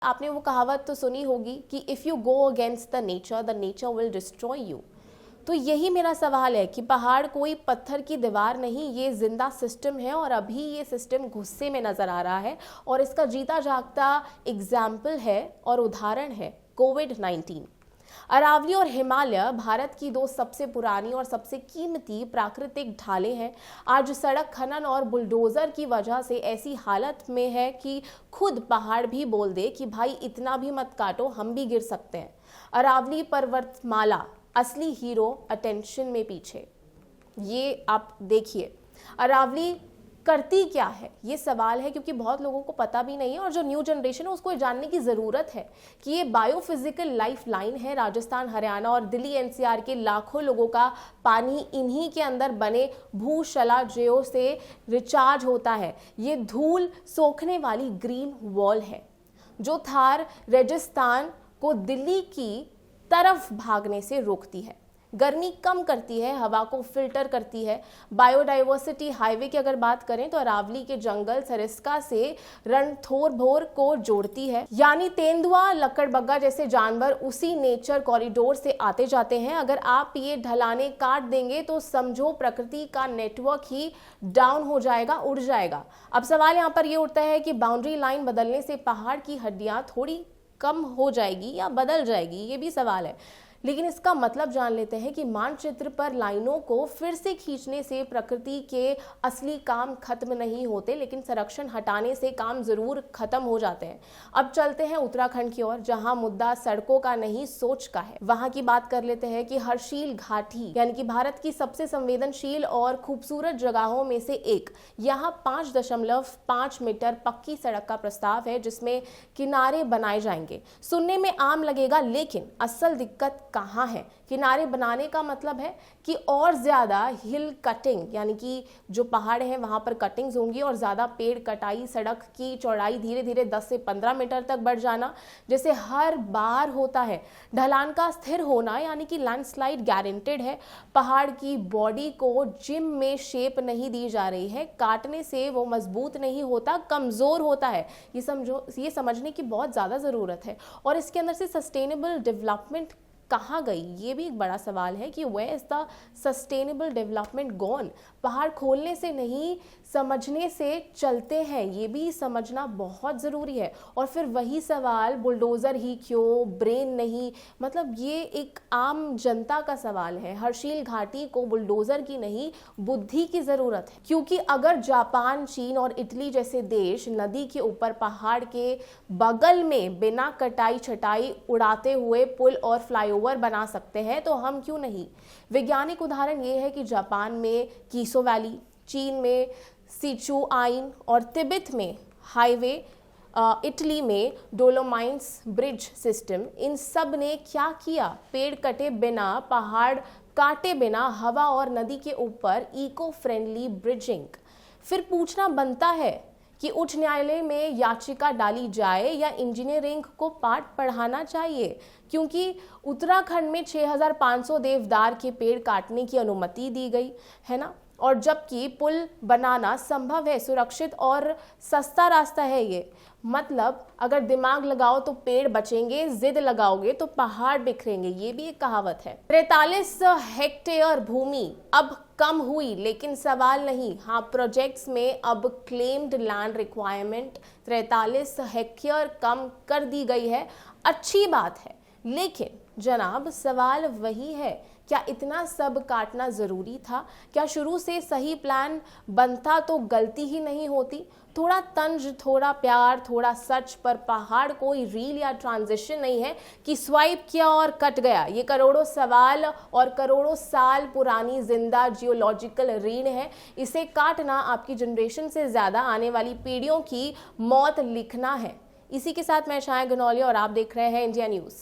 आपने वो कहावत तो सुनी होगी कि if you go against the nature will destroy you. तो यही मेरा सवाल है कि पहाड़ कोई पत्थर की दीवार नहीं, ये जिंदा सिस्टम है और अभी ये सिस्टम गुस्से में नज़र आ रहा है और इसका जीता जागता एग्जाम्पल है और उदाहरण है कोविड-19। अरावली और हिमालय भारत की दो सबसे पुरानी और सबसे कीमती प्राकृतिक ढालें हैं। आज सड़क खनन और बुलडोजर की वजह से ऐसी हालत में है कि खुद पहाड़ भी बोल दे कि भाई इतना भी मत काटो, हम भी गिर सकते हैं। अरावली पर्वतमाला असली हीरो अटेंशन में पीछे। ये आप देखिए अरावली करती क्या है, ये सवाल है, क्योंकि बहुत लोगों को पता भी नहीं है और जो न्यू जनरेशन है उसको जानने की ज़रूरत है कि ये बायोफिजिकल लाइफ लाइन है। राजस्थान, हरियाणा और दिल्ली एनसीआर के लाखों लोगों का पानी इन्हीं के अंदर बने भूशलाजयों से रिचार्ज होता है। ये धूल सोखने वाली ग्रीन वॉल है जो थार रेगिस्तान को दिल्ली की तरफ भागने से रोकती है, गर्मी कम करती है, हवा को फिल्टर करती है। बायोडाइवर्सिटी हाईवे की अगर बात करें तो अरावली के जंगल सरिस्का से रणथंभौर को जोड़ती है, यानी तेंदुआ, लकड़बग्गा जैसे जानवर उसी नेचर कॉरिडोर से आते जाते हैं। अगर आप ये ढलाने काट देंगे तो समझो प्रकृति का नेटवर्क ही डाउन हो जाएगा, उड़ जाएगा। अब सवाल यहाँ पर ये उठता है कि बाउंड्री लाइन बदलने से पहाड़ की हड्डियां थोड़ी कम हो जाएगी या बदल जाएगी, ये भी सवाल है। लेकिन इसका मतलब जान लेते हैं कि मानचित्र पर लाइनों को फिर से खींचने से प्रकृति के असली काम खत्म नहीं होते, लेकिन संरक्षण हटाने से काम जरूर खत्म हो जाते हैं। अब चलते हैं उत्तराखंड की ओर, जहां मुद्दा सड़कों का नहीं सोच का है। वहां की बात कर लेते हैं कि हर्षिल घाटी यानी कि भारत की सबसे संवेदनशील और खूबसूरत जगहों में से एक। यहाँ 5.5 मीटर पक्की सड़क का प्रस्ताव है जिसमें किनारे बनाए जाएंगे। सुनने में आम लगेगा, लेकिन असल दिक्कत कहाँ है? किनारे बनाने का मतलब है कि और ज्यादा हिल कटिंग, यानी कि जो पहाड़ हैं वहां पर कटिंग्स होंगी और ज्यादा पेड़ कटाई, सड़क की चौड़ाई धीरे धीरे 10 से 15 मीटर तक बढ़ जाना जैसे हर बार होता है। ढलान का स्थिर होना यानी कि लैंडस्लाइड गारंटेड है। पहाड़ की बॉडी को जिम में शेप नहीं दी जा रही है, काटने से वो मजबूत नहीं होता, कमजोर होता है। ये समझने की बहुत ज्यादा जरूरत है। और इसके अंदर से सस्टेनेबल डेवलपमेंट कहाँ गई, ये भी एक बड़ा सवाल है कि where is the sustainable development gone. पहाड़ खोलने से नहीं, समझने से चलते हैं, ये भी समझना बहुत ज़रूरी है। और फिर वही सवाल, बुलडोज़र ही क्यों, ब्रेन नहीं, मतलब ये एक आम जनता का सवाल है। हर्षिल घाटी को बुलडोज़र की नहीं, बुद्धि की ज़रूरत है, क्योंकि अगर जापान, चीन और इटली जैसे देश नदी के ऊपर पहाड़ के बगल में बिना कटाई छटाई उड़ाते हुए पुल और फ्लाईओवर बना सकते हैं तो हम क्यों नहीं। वैज्ञानिक उदाहरण ये है कि जापान में कीसो वैली, चीन में सिचुआइन और तिब्बत में हाईवे, इटली में डोलोमाइट्स ब्रिज सिस्टम, इन सब ने क्या किया? पेड़ कटे बिना, पहाड़ काटे बिना, हवा और नदी के ऊपर इको फ्रेंडली ब्रिजिंग। फिर पूछना बनता है कि उच्च न्यायालय में याचिका डाली जाए या इंजीनियरिंग को पाठ पढ़ाना चाहिए, क्योंकि उत्तराखंड में 6500 देवदार के पेड़ काटने की अनुमति दी गई है ना, और जबकि पुल बनाना संभव है, सुरक्षित और सस्ता रास्ता है ये। मतलब अगर दिमाग लगाओ तो पेड़ बचेंगे, जिद लगाओगे तो पहाड़ बिखरेंगे, ये भी एक कहावत है। 43 हेक्टेयर भूमि अब कम हुई, लेकिन सवाल नहीं, हाँ प्रोजेक्ट्स में अब क्लेम्ड लैंड रिक्वायरमेंट 43 हेक्टेयर कम कर दी गई है। अच्छी बात है, लेकिन जनाब सवाल वही है, क्या इतना सब काटना जरूरी था? क्या शुरू से सही प्लान बनता तो गलती ही नहीं होती? थोड़ा तंज, थोड़ा प्यार, थोड़ा सच, पर पहाड़ कोई रील या ट्रांजिशन नहीं है कि स्वाइप किया और कट गया। ये करोड़ों सवाल और करोड़ों साल पुरानी जिंदा जियोलॉजिकल रीढ़ है। इसे काटना आपकी जनरेशन से ज्यादा आने वाली पीढ़ियों की मौत लिखना है। इसी के साथ मैं छाया गनौलिया और आप देख रहे हैं इंडिया न्यूज।